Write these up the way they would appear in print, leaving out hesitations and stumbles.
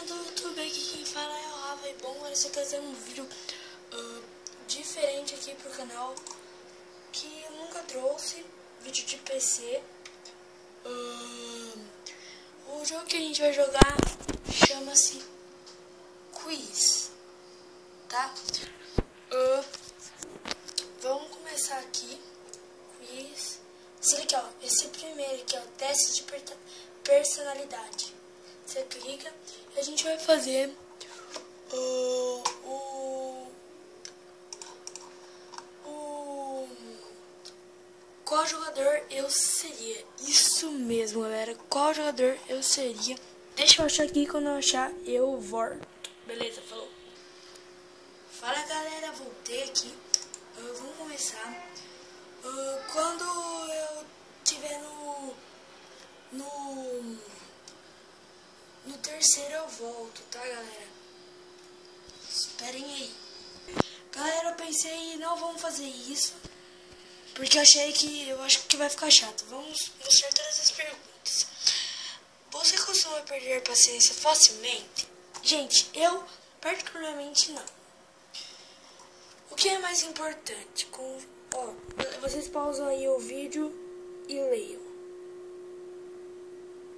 do YouTube, aqui quem fala é o Rafa. E bom, hoje eu quero fazer um vídeo diferente aqui pro canal, que eu nunca trouxe, vídeo de PC. O jogo que a gente vai jogar chama-se Quiz, tá? Vamos começar aqui. Quiz. Esse aqui, ó, esse primeiro aqui, ó, teste de personalidade. Você clica e a gente vai fazer qual jogador eu seria. Isso mesmo, galera. Qual jogador eu seria. Deixa eu achar aqui, quando eu achar eu volto. Beleza, falou. Fala, galera, voltei aqui. Vamos começar. Quando eu tiver no terceiro eu volto, tá, galera? Esperem aí. Galera, eu pensei, não vamos fazer isso, porque eu acho que vai ficar chato. Vamos mostrar todas as perguntas. Você costuma perder a paciência facilmente? Gente, eu particularmente não. O que é mais importante? Vocês pausam aí o vídeo e leiam.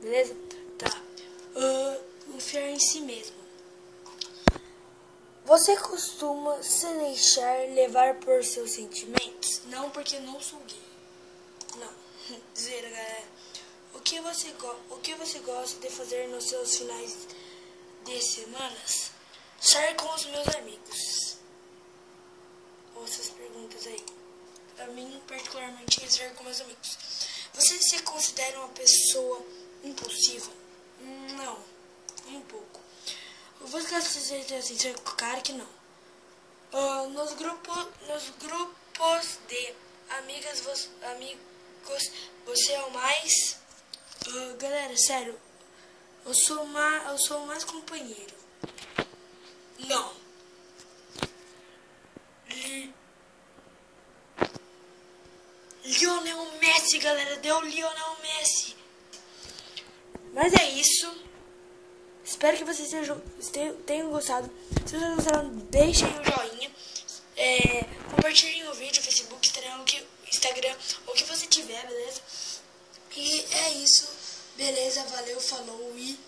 Beleza? Tá. Confiar em si mesmo. Você costuma se deixar levar por seus sentimentos? Não, porque não sou gay. Não. Zero, galera. O que você gosta de fazer nos seus finais de semanas? Sair com os meus amigos. Ouça essas perguntas aí. Pra mim, particularmente, é sair com meus amigos. Você se considera uma pessoa impulsiva? Não. Um pouco. Você gosta de ser assim, claro que não. Nos grupos de amigos, você é o mais... galera, sério, eu sou o mais companheiro. Não. Lionel Messi, galera, deu Lionel Messi. Mas é isso. Espero que vocês tenham gostado. Se vocês gostaram, deixem o joinha. Compartilhem o vídeo, Facebook, Instagram, o que você tiver, beleza? E é isso. Beleza, valeu, falou e...